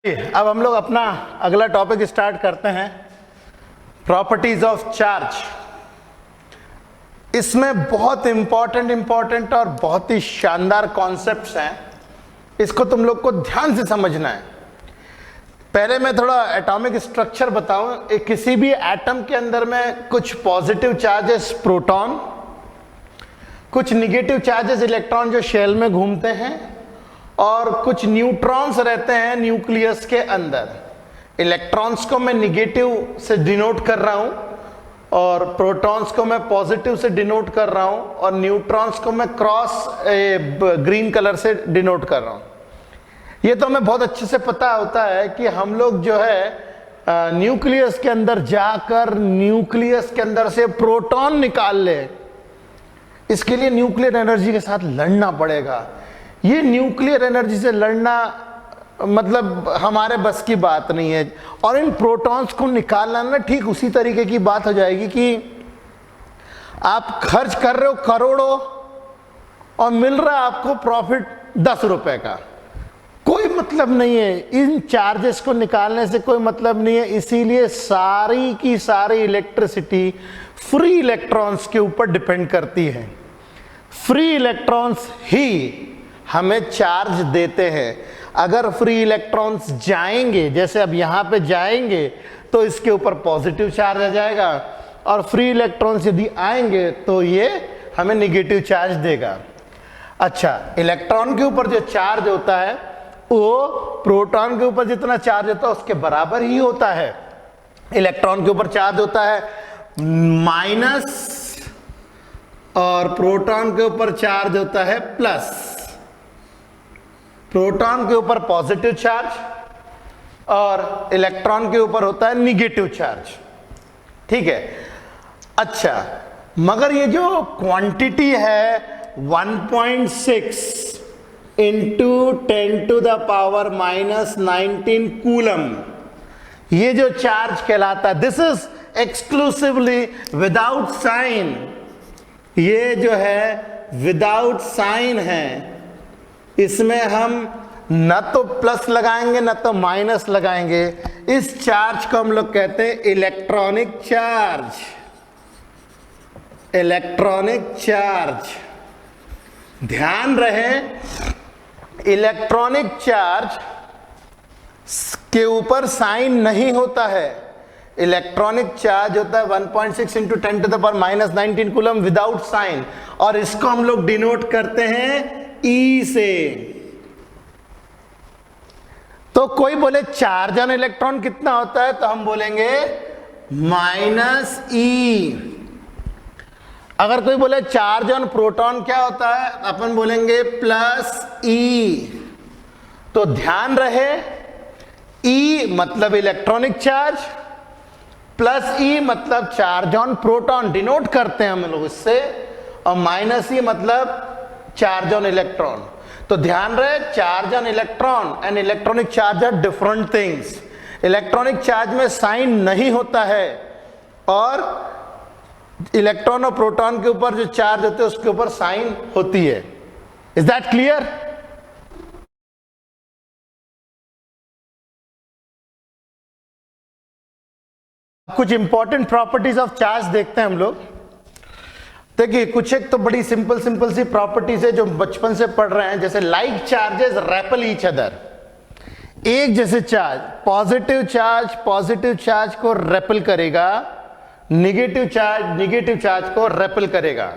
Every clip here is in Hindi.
अब हम लोग अपना अगला टॉपिक स्टार्ट करते हैं, प्रॉपर्टीज ऑफ चार्ज। इसमें बहुत इंपॉर्टेंट और बहुत ही शानदार कॉन्सेप्ट्स हैं, इसको तुम लोग को ध्यान से समझना है। पहले मैं थोड़ा एटॉमिक स्ट्रक्चर बताऊं। किसी भी एटम के अंदर में कुछ पॉजिटिव चार्जेस प्रोटॉन, कुछ निगेटिव चार्जेस इलेक्ट्रॉन जो शेल में घूमते हैं, और कुछ न्यूट्रॉन्स रहते हैं न्यूक्लियस के अंदर। इलेक्ट्रॉन्स को मैं निगेटिव से डिनोट कर रहा हूं और प्रोटॉन्स को मैं पॉजिटिव से डिनोट कर रहा हूं, और न्यूट्रॉन्स को मैं क्रॉस ग्रीन कलर से डिनोट कर रहा हूं। ये तो हमें बहुत अच्छे से पता होता है कि हम लोग जो है न्यूक्लियस के अंदर जाकर न्यूक्लियस के अंदर से प्रोटॉन निकाल ले, इसके लिए न्यूक्लियर एनर्जी के साथ लड़ना पड़ेगा। ये न्यूक्लियर एनर्जी से लड़ना मतलब हमारे बस की बात नहीं है। और इन प्रोटॉन्स को निकालना ना ठीक उसी तरीके की बात हो जाएगी कि आप खर्च कर रहे हो करोड़ों और मिल रहा है आपको प्रॉफिट 10 रुपए का। कोई मतलब नहीं है, इन चार्जेस को निकालने से कोई मतलब नहीं है। इसीलिए सारी की सारी इलेक्ट्रिसिटी फ्री इलेक्ट्रॉन्स के ऊपर डिपेंड करती है। फ्री इलेक्ट्रॉन्स ही हमें चार्ज देते हैं। अगर फ्री इलेक्ट्रॉन्स जाएंगे, जैसे अब यहां पे जाएंगे, तो इसके ऊपर पॉजिटिव चार्ज आ जाएगा, और फ्री इलेक्ट्रॉन्स यदि आएंगे तो ये हमें निगेटिव चार्ज देगा। अच्छा, इलेक्ट्रॉन के ऊपर जो चार्ज होता है वो प्रोटॉन के ऊपर जितना चार्ज होता है उसके बराबर ही होता है। इलेक्ट्रॉन के ऊपर चार्ज होता है माइनस, और प्रोटॉन के ऊपर चार्ज होता है प्लस। प्रोटॉन के ऊपर पॉजिटिव चार्ज और इलेक्ट्रॉन के ऊपर होता है निगेटिव चार्ज। ठीक है। अच्छा, मगर ये जो क्वांटिटी है 1.6 into 10 to the power -19 coulomb, ये जो चार्ज कहलाता है, this is exclusively without sign. ये जो है विदाउट साइन है, इसमें हम न तो प्लस लगाएंगे न तो माइनस लगाएंगे। इस चार्ज को हम लोग कहते हैं इलेक्ट्रॉनिक चार्ज। इलेक्ट्रॉनिक चार्ज, ध्यान रहे, इलेक्ट्रॉनिक चार्ज के ऊपर साइन नहीं होता है। इलेक्ट्रॉनिक चार्ज होता है 1.6 into 10 to the power -19 coulomb without sign, और इसको हम लोग डिनोट करते हैं ई से। तो कोई बोले चार्ज ऑन इलेक्ट्रॉन कितना होता है, तो हम बोलेंगे -E। अगर कोई बोले चार्ज ऑन प्रोटॉन क्या होता है, अपन बोलेंगे +E। तो ध्यान रहे, E मतलब इलेक्ट्रॉनिक चार्ज, +E मतलब चार्ज ऑन प्रोटॉन, डिनोट करते हैं हम लोग इससे, और -E मतलब चार्ज ऑन इलेक्ट्रॉन। तो ध्यान रहे, charge on electron and electronic charge are different things. Electronic charge में साइन नहीं होता है, और इलेक्ट्रॉन और प्रोटॉन के ऊपर जो चार्ज होते हैं उसके ऊपर साइन होती है। Is that clear? कुछ इंपॉर्टेंट प्रॉपर्टीज ऑफ चार्ज देखते हैं हम लोग। देखिए, कुछ एक तो बड़ी सिंपल सी प्रॉपर्टीज है जो बचपन से पढ़ रहे हैं, जैसे like charges REPL each other. एक जैसे चार्ज, पॉजिटिव चार्ज को रेपल करेगा, निगेटिव चार्ज को रेपल करेगा।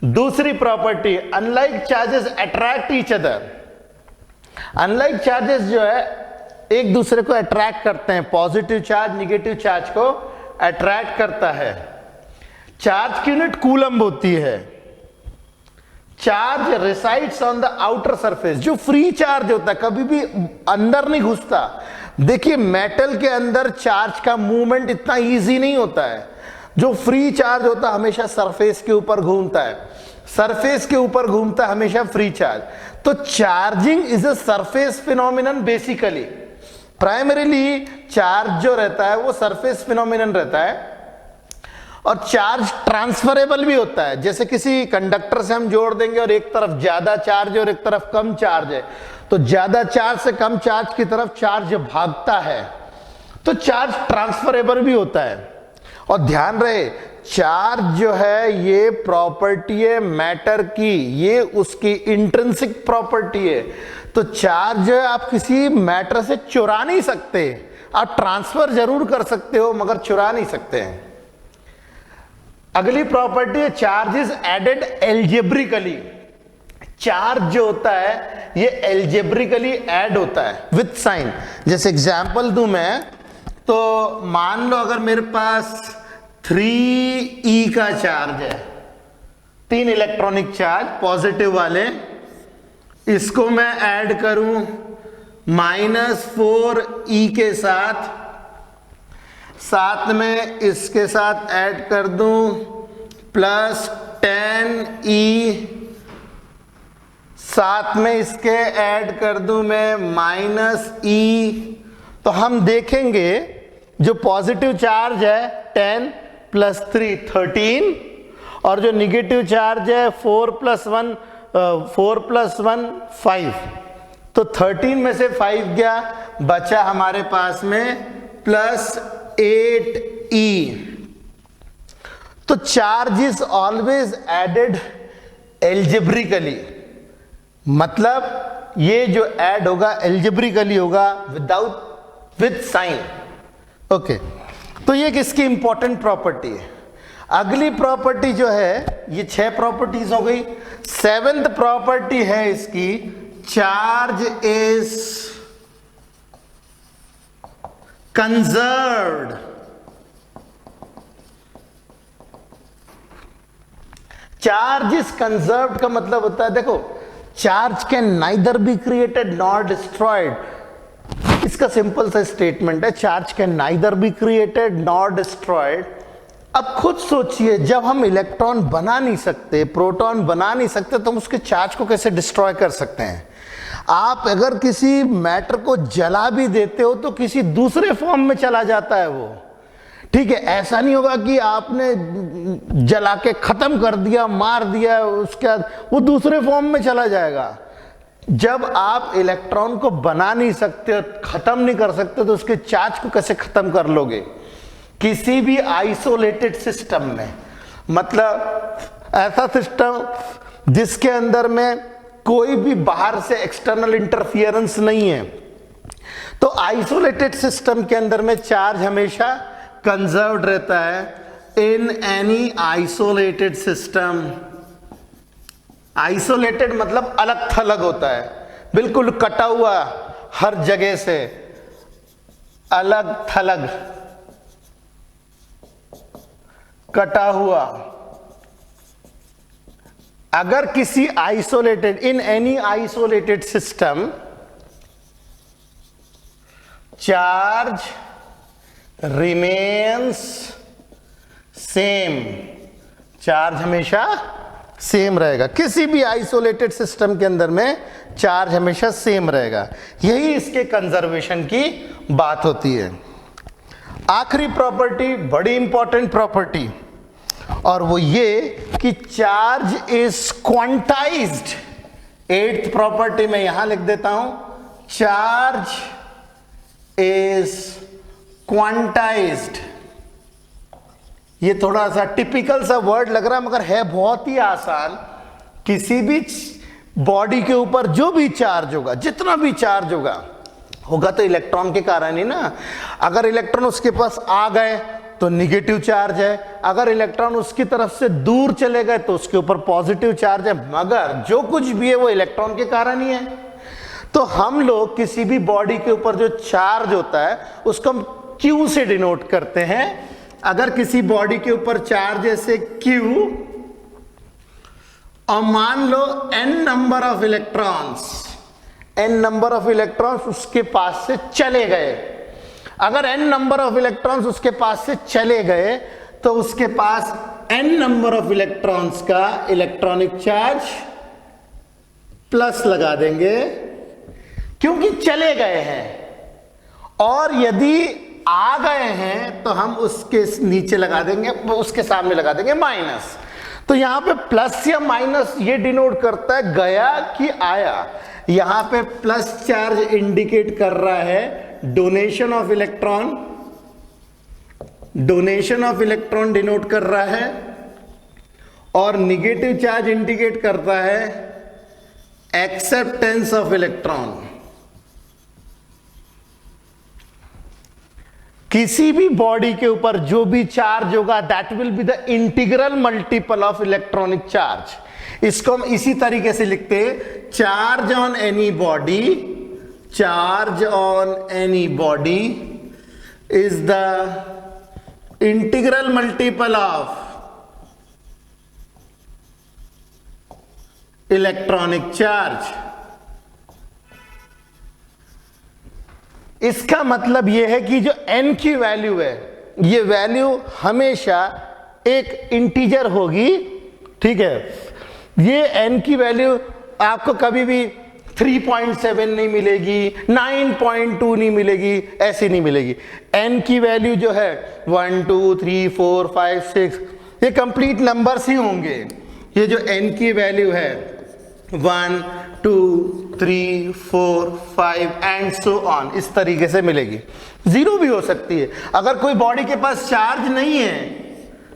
दूसरी property, unlike charges attract each other. Unlike charges जो है एक दूसरे को अट्रैक्ट करते हैं। पॉजिटिव चार्ज निगेटिव चार्ज को अट्रैक्ट करता है। चार्ज की यूनिट कूलम्ब होती है। Charge resides on the outer surface. जो फ्री चार्ज होता है कभी भी अंदर नहीं घुसता। देखिए, मेटल के अंदर चार्ज का मूवमेंट इतना इजी नहीं होता है। जो फ्री चार्ज होता है हमेशा सरफेस के ऊपर घूमता है, सरफेस के ऊपर घूमता है हमेशा फ्री चार्ज। तो charging is a surface phenomenon basically. Primarily charge जो रहता है वो सरफेस फिनोमिनन रहता है, और चार्ज ट्रांसफरेबल भी होता है। जैसे किसी कंडक्टर से हम जोड़ देंगे और एक तरफ ज्यादा चार्ज है और एक तरफ कम चार्ज है, तो ज्यादा चार्ज से कम चार्ज की तरफ चार्ज भागता है, तो चार्ज ट्रांसफरेबल भी होता है। और ध्यान रहे, चार्ज जो है ये प्रॉपर्टी है मैटर की, ये उसकी इंट्रिंसिक प्रॉपर्टी है। तो चार्ज जो है आप किसी मैटर से चुरा नहीं सकते, आप ट्रांसफर जरूर कर सकते हो मगर चुरा नहीं सकते हैं। अगली प्रॉपर्टी है charge is added algebraically. Charge जो होता है ये एल्जेब्रिकली ऐड होता है विथ साइन। जैसे एग्जांपल दूं मैं, तो मान लो अगर मेरे पास 3e का चार्ज है, 3 इलेक्ट्रॉनिक चार्ज पॉजिटिव वाले, इसको मैं ऐड करूं -4e के साथ में इसके साथ ऐड कर दूं +10e, साथ में इसके ऐड कर दूं मैं -e, तो हम देखेंगे जो पॉजिटिव चार्ज है 10 + 3 13, और जो निगेटिव चार्ज है 4 + 1 5। तो 13 में से 5 गया, बचा हमारे पास में +8e। तो charge is always added algebraically, मतलब ये जो ऐड होगा एल्जेब्रिकली होगा विथ साइन। ओके, तो ये किसकी इंपॉर्टेंट प्रॉपर्टी है। अगली प्रॉपर्टी जो है, ये 6 प्रॉपर्टीज हो गई। 7th प्रॉपर्टी है इसकी, charge is conserved. Charge is conserved का मतलब होता है, देखो, charge can neither be created nor destroyed. इसका सिंपल सा स्टेटमेंट है, charge can neither be created nor destroyed. अब खुद सोचिए, जब हम इलेक्ट्रॉन बना नहीं सकते, प्रोटॉन बना नहीं सकते, तो हम उसके चार्ज को कैसे डिस्ट्रॉय कर सकते हैं। आप अगर किसी मैटर को जला भी देते हो तो किसी दूसरे फॉर्म में चला जाता है वो, ठीक है। ऐसा नहीं होगा कि आपने जला के खत्म कर दिया, मार दिया, उसके बाद वो दूसरे फॉर्म में चला जाएगा। जब आप इलेक्ट्रॉन को बना नहीं सकते, खत्म नहीं कर सकते, तो उसके चार्ज को कैसे खत्म कर लोगे। किसी भी आइसोलेटेड सिस्टम में, मतलब ऐसा सिस्टम जिसके अंदर में कोई भी बाहर से एक्सटर्नल इंटरफियरेंस नहीं है, तो आइसोलेटेड सिस्टम के अंदर में चार्ज हमेशा कंजर्व्ड रहता है। In any isolated system, isolated मतलब अलग थलग होता है, बिल्कुल कटा हुआ हर जगह से, अलग थलग, कटा हुआ। अगर किसी isolated, in any isolated system, charge remains same, charge हमेशा सेम रहेगा। किसी भी आइसोलेटेड सिस्टम के अंदर में चार्ज हमेशा सेम रहेगा। यही इसके कंजर्वेशन की बात होती है। आखिरी प्रॉपर्टी बड़ी इंपॉर्टेंट प्रॉपर्टी, और वो ये कि charge is quantized. 8th property में यहां लिख देता हूं, चार्ज इज क्वांटाइज्ड। ये थोड़ा सा टिपिकल सा वर्ड लग रहा है मगर है बहुत ही आसान। किसी भी बॉडी के ऊपर जो भी चार्ज होगा, जितना भी चार्ज होगा तो इलेक्ट्रॉन के कारण ही ना। अगर इलेक्ट्रॉन उसके पास आ गए तो निगेटिव चार्ज है, अगर इलेक्ट्रॉन उसकी तरफ से दूर चले गए तो उसके ऊपर पॉजिटिव चार्ज है, मगर जो कुछ भी है वो इलेक्ट्रॉन के कारण ही है। तो हम लोग किसी भी बॉडी के ऊपर जो चार्ज होता है उसको हम Q से डिनोट करते हैं। अगर किसी बॉडी के ऊपर चार्ज जैसे Q, और मान लो n नंबर ऑफ इलेक्ट्रॉन्स उसके पास से चले गए, अगर n नंबर ऑफ इलेक्ट्रॉन्स उसके पास से चले गए तो उसके पास n नंबर ऑफ इलेक्ट्रॉन्स का इलेक्ट्रॉनिक चार्ज प्लस लगा देंगे, क्योंकि चले गए हैं। और यदि आ गए हैं तो हम उसके नीचे लगा देंगे, उसके सामने लगा देंगे माइनस। तो यहां पे प्लस या माइनस ये डिनोट करता है गया कि आया। यहां पे प्लस चार्ज इंडिकेट कर रहा है donation of electron, donation of electron denote कर रहा है, और निगेटिव चार्ज इंडिकेट करता है एक्सेप्टेंस ऑफ इलेक्ट्रॉन। किसी भी बॉडी के ऊपर जो भी चार्ज होगा that will be the integral multiple of electronic charge. इसको हम इसी तरीके से लिखते हैं, charge on any body, charge on any body is the integral multiple of electronic charge. इसका मतलब यह है कि जो n की वैल्यू है, ये वैल्यू हमेशा एक इंटीजर होगी, ठीक है। ये n की वैल्यू आपको कभी भी 3.7 नहीं मिलेगी, 9.2 नहीं मिलेगी, ऐसी नहीं मिलेगी। n की वैल्यू जो है 1 2 3 4 5 6 ये कंप्लीट नंबर्स ही होंगे। ये जो n की वैल्यू है 1 2 3 4 5 एंड सो ऑन, इस तरीके से मिलेगी। जीरो भी हो सकती है। अगर कोई बॉडी के पास चार्ज नहीं है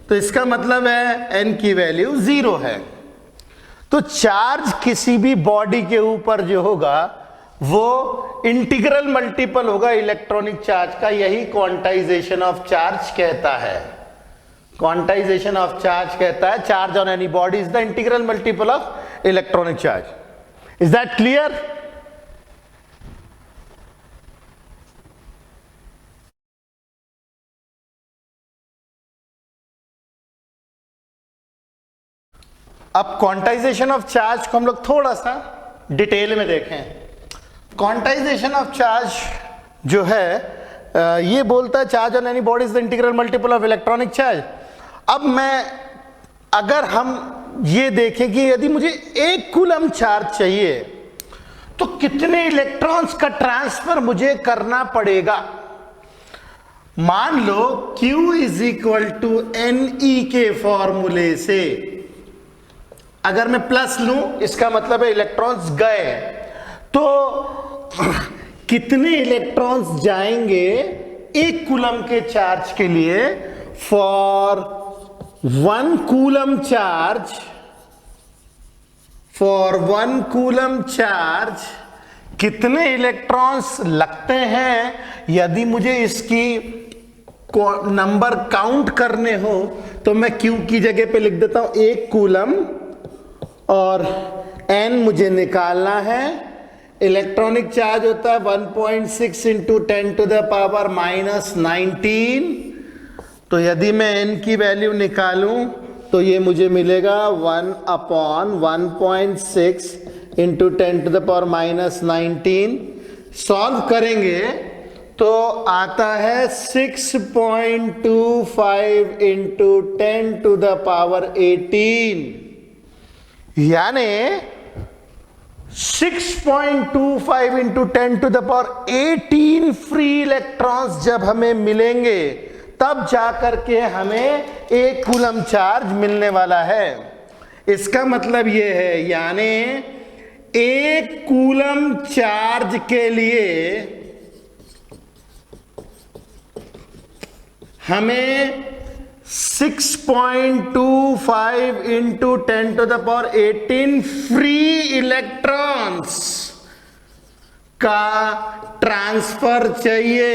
तो इसका मतलब है n की वैल्यू जीरो है। तो चार्ज किसी भी बॉडी के ऊपर जो होगा वो इंटीग्रल मल्टीपल होगा इलेक्ट्रॉनिक चार्ज का। यही क्वांटाइजेशन ऑफ चार्ज कहता है। क्वांटाइजेशन ऑफ चार्ज कहता है charge on any body is the integral multiple of electronic charge. Is that clear? अब क्वांटाइजेशन ऑफ चार्ज को हम लोग थोड़ा सा डिटेल में देखें। क्वांटाइजेशन ऑफ चार्ज जो है ये बोलता है charge on any body is the integral multiple of electronic charge. अब अगर हम ये देखें कि यदि मुझे 1 कूलम चार्ज चाहिए तो कितने इलेक्ट्रॉन्स का ट्रांसफर मुझे करना पड़ेगा। मान लो Q is equal to NE के फॉर्मूले से अगर मैं प्लस लूं, इसका मतलब है इलेक्ट्रॉन्स गए, तो कितने इलेक्ट्रॉन्स जाएंगे 1 कूलम के चार्ज के लिए। For 1 coulomb charge, for 1 coulomb charge कितने इलेक्ट्रॉन्स लगते हैं। यदि मुझे इसकी नंबर काउंट करने हो तो मैं Q की जगह पे लिख देता हूं 1 कूलम, और N मुझे निकालना है। इलेक्ट्रॉनिक चार्ज होता है 1.6 इंटू 10 टू द पावर -19। तो यदि मैं N की वैल्यू निकालूं तो ये मुझे मिलेगा 1/1.6 into 10 to the power -19। Solve करेंगे तो आता है 6.25 इंटू 10 टू द पावर 18, यानी 6.25 into 10 to the power 18 free electrons जब हमें मिलेंगे तब जाकर के हमें 1 कूलम चार्ज मिलने वाला है। इसका मतलब यह है, यानी 1 कूलम चार्ज के लिए हमें 6.25 into 10 to the power 18 free electrons का ट्रांसफर चाहिए।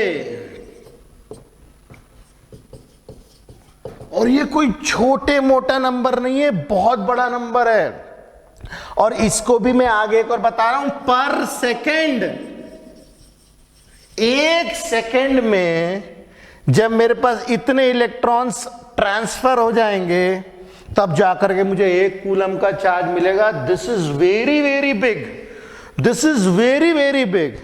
और ये कोई छोटे मोटा नंबर नहीं है, बहुत बड़ा नंबर है। और इसको भी मैं आगे एक और बता रहा हूं, पर सेकेंड, 1 सेकेंड में जब मेरे पास इतने इलेक्ट्रॉन्स ट्रांसफर हो जाएंगे तब जाकर के मुझे 1 कूलम का चार्ज मिलेगा। This is very very big, this is very very big.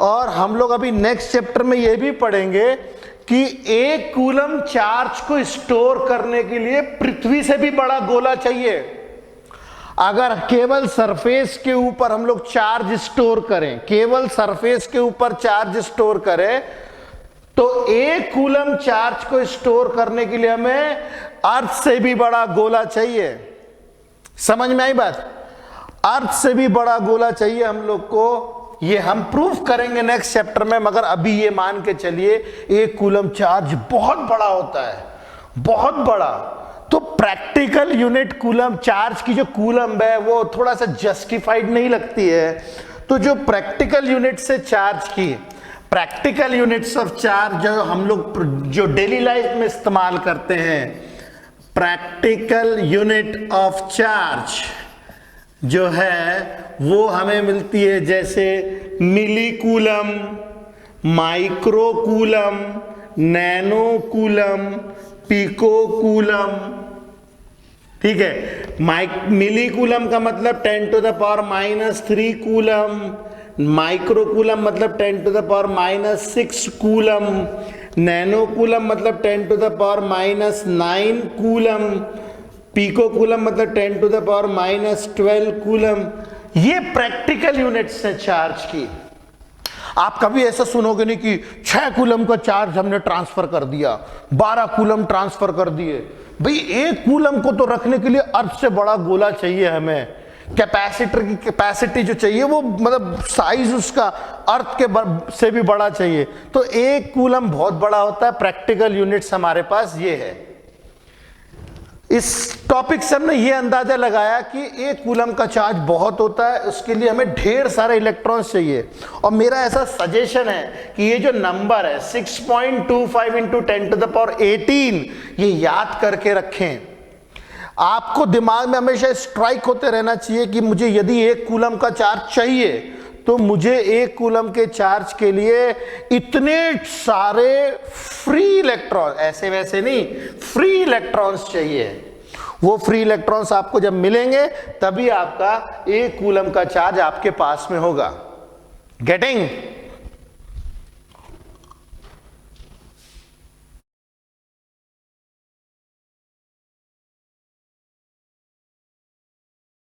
और हम लोग अभी नेक्स्ट चैप्टर में यह भी पढ़ेंगे कि 1 कूलम चार्ज को स्टोर करने के लिए पृथ्वी से भी बड़ा गोला चाहिए। अगर केवल सरफेस के ऊपर हम लोग चार्ज स्टोर करें, केवल सरफेस के ऊपर चार्ज स्टोर करें, तो 1 कूलम चार्ज को स्टोर करने के लिए हमें अर्थ से भी बड़ा गोला चाहिए। समझ में आई बात? अर्थ से भी बड़ा गोला चाहिए हम लोग को। ये हम प्रूफ करेंगे नेक्स्ट चैप्टर में, मगर अभी ये मान के चलिए एक कूलम चार्ज बहुत बड़ा होता है, बहुत बड़ा। तो प्रैक्टिकल यूनिट कूलम चार्ज की जो कूलम है वो थोड़ा सा जस्टिफाइड नहीं लगती है। तो जो प्रैक्टिकल यूनिट से चार्ज की, प्रैक्टिकल यूनिट्स ऑफ चार्ज जो हम लोग जो डेली लाइफ में इस्तेमाल करते हैं, प्रैक्टिकल यूनिट ऑफ चार्ज जो है वो हमें मिलती है जैसे milli coulomb, micro coulomb, nano coulomb, pico coulomb. ठीक है, मिली कूलम का मतलब 10⁻³ कूलम, माइक्रो कूलम मतलब 10⁻⁻6 कूलम, नैनो कूलम मतलब 10⁻⁻9 कूलम, पिको कूलम मतलब 10⁻⁻12 कूलम। ये प्रैक्टिकल यूनिट्स है चार्ज की। आप कभी ऐसा सुनोगे नहीं कि 6 कूलम का चार्ज हमने ट्रांसफर कर दिया, 12 कूलम ट्रांसफर कर दिए। भाई एक कूलम को तो रखने के लिए अर्थ से बड़ा गोला चाहिए हमें। कैपेसिटर की कैपेसिटी जो चाहिए वो मतलब साइज उसका अर्थ के से भी बड़ा चाहिए। तो एक कूलम बहुत बड़ा होता है। प्रैक्टिकल यूनिट्स हमारे पास ये है। इस टॉपिक से हमने ये अंदाजा लगाया कि एक कूलम का चार्ज बहुत होता है, उसके लिए हमें ढेर सारे इलेक्ट्रॉन्स चाहिए। और मेरा ऐसा सजेशन है कि ये जो नंबर है 6.25 × 10⁻18 ये याद करके रखें। आपको दिमाग में हमेशा स्ट्राइक होते रहना चाहिए कि मुझे यदि एक कूलम का चार्ज चाहिए तो मुझे एक कूलम के चार्ज के लिए इतने सारे फ्री इलेक्ट्रॉन, ऐसे वैसे नहीं, फ्री इलेक्ट्रॉन्स चाहिए। वो फ्री इलेक्ट्रॉन्स आपको जब मिलेंगे तभी आपका एक कूलम का चार्ज आपके पास में होगा। गेटिंग?